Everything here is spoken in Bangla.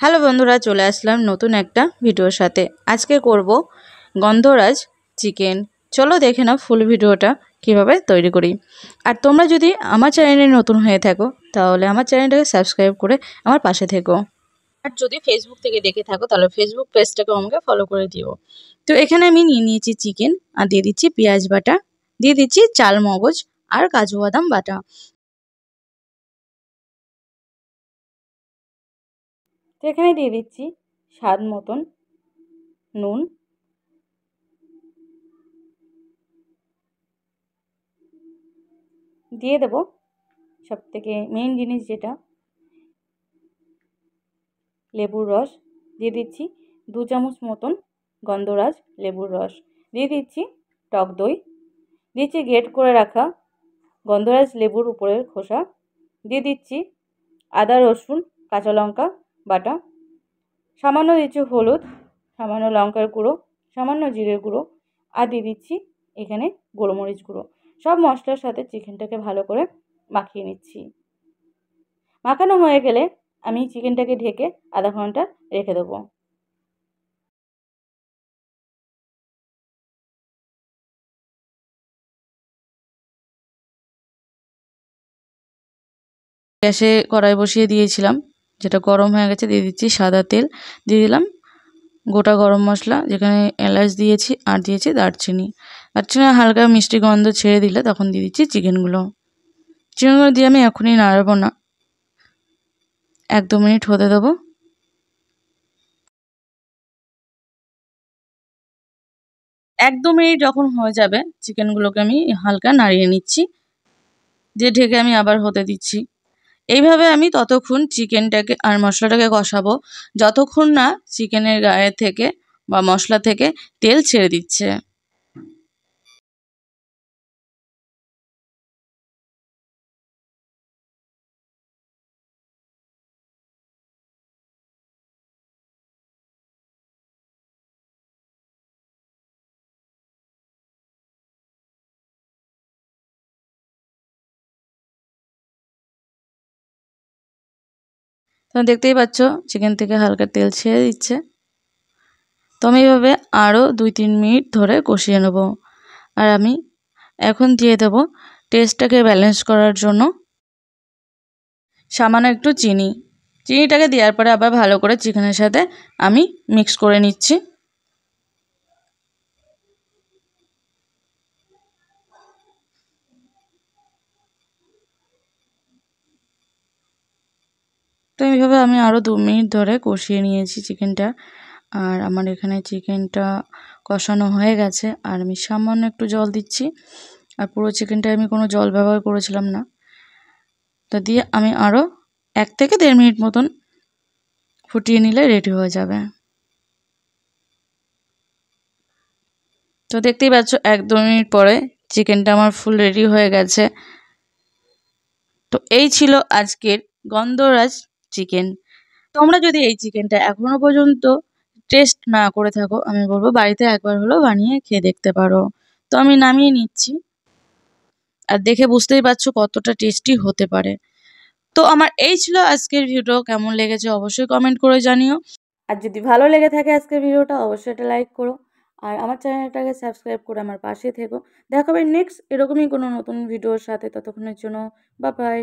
হ্যালো বন্ধুরা, চলে আসলাম নতুন একটা ভিডিওর সাথে। আজকে করব গন্ধরাজ চিকেন। চলো দেখে নাও ফুল ভিডিওটা কিভাবে তৈরি করি। আর তোমরা যদি আমার চ্যানেলে নতুন হয়ে থাকো তাহলে আমার চ্যানেলটাকে সাবস্ক্রাইব করে আমার পাশে থেকো। আর যদি ফেসবুক থেকে দেখে থাকো তাহলে ফেসবুক পেজটাকে আমাকে ফলো করে দিও। তো এখানে আমি নিয়ে নিয়েছি চিকেন, আর দিয়ে দিচ্ছি পেঁয়াজ বাটা, দিয়ে দিচ্ছি চাল মগজ আর কাজু বাদাম বাটা। তো এখানে দিয়ে দিচ্ছি স্বাদ মতন নুন, দিয়ে দেবো সবথেকে মেইন জিনিস যেটা লেবুর রস। দিয়ে দিচ্ছি 2 চামচ মতন গন্ধরাজ লেবুর রস, দিয়ে দিচ্ছি টক দই, দিচ্ছি গ্রেট করে রাখা গন্ধরাজ লেবুর উপরের খোসা, দিয়ে দিচ্ছি আদা রসুন কাঁচা লঙ্কা বাটা, সামান্য দিচ্ছি হলুদ, সামান্য লঙ্কার গুঁড়ো, সামান্য জিরের গুঁড়ো, আর দিয়ে দিচ্ছি এখানে গোলমরিচ গুঁড়ো। সব মশলার সাথে চিকেনটাকে ভালো করে মাখিয়ে নিচ্ছি। মাখানো হয়ে গেলে আমি চিকেনটাকে ঢেকে আধা ঘন্টা রেখে দেবো। গ্যাসে কড়াই বসিয়ে দিয়েছিলাম, যেটা গরম হয়ে গেছে। দিয়ে দিচ্ছি সাদা তেল, দিয়ে দিলাম গোটা গরম মশলা, যেখানে এলাচ দিয়েছি আর দিয়েছি দারচিনি। দারচিনি হালকা মিষ্টি গন্ধ ছেড়ে দিলে তখন দিয়ে দিচ্ছি চিকেনগুলো। চিকেনগুলো দিয়ে আমি এখনই নাড়াবো না, 1-2 মিনিট হতে দেবো। 1-2 মিনিট যখন হয়ে যাবে চিকেনগুলোকে আমি হালকা নাড়িয়ে নিচ্ছি, দিয়ে ঢেকে আমি আবার হতে দিচ্ছি। এইভাবে আমি ততক্ষণ চিকেনটাকে আর মশলাটাকে কষাবো যতক্ষণ না চিকেনের গায়ে থেকে বা মশলা থেকে তেল ছেড়ে দিচ্ছে। তোমরা দেখতেই পাচ্ছ চিকেন থেকে হালকা তেল ছেড়ে দিচ্ছে। তো আমি এইভাবে আরও 2-3 মিনিট ধরে কষিয়ে নেব। আর আমি এখন দিয়ে দেবো টেস্টটাকে ব্যালেন্স করার জন্য সামান্য একটু চিনি। চিনিটাকে দেওয়ার পরে আবার ভালো করে চিকেনের সাথে আমি মিক্স করে নিচ্ছি। তো এইভাবে আমি আরও 2 মিনিট ধরে কষিয়ে নিয়েছি চিকেনটা। আর আমার এখানে চিকেনটা কষানো হয়ে গেছে, আর আমি সামান্য একটু জল দিচ্ছি। আর পুরো চিকেনটায় আমি কোনো জল ব্যবহার করেছিলাম না। তো দিয়ে আমি আরও 1 থেকে 1.5 মিনিট মতন ফুটিয়ে নিলে রেডি হয়ে যাবে। তো দেখতেই পাচ্ছ 1-2 মিনিট পরে চিকেনটা আমার ফুল রেডি হয়ে গেছে। তো এই ছিল আজকের গন্ধরাজ চিকেন। তোমরা যদি এই চিকেনটা এখনো পর্যন্ত টেস্ট না করে থাকো, আমি বলবো বাড়িতে একবার হলেও বানিয়ে খেয়ে দেখতে পারো। তো আমি নামিয়ে নিচ্ছি, আর দেখে বুঝতেই পারছো কতটা টেস্টি হতে পারে। তো আমার এই ছিল আজকের ভিডিও। কেমন লেগেছে অবশ্যই কমেন্ট করে জানিও। আর যদি ভালো লেগে থাকে আজকের ভিডিওটা অবশ্যই একটা লাইক করো, আর আমার চ্যানেলটাকে সাবস্ক্রাইব করে আমার পাশে থেকো। দেখা হবে নেক্সট এরকমই কোনো নতুন ভিডিওর সাথে। ততক্ষণের জন্য বাই বাই।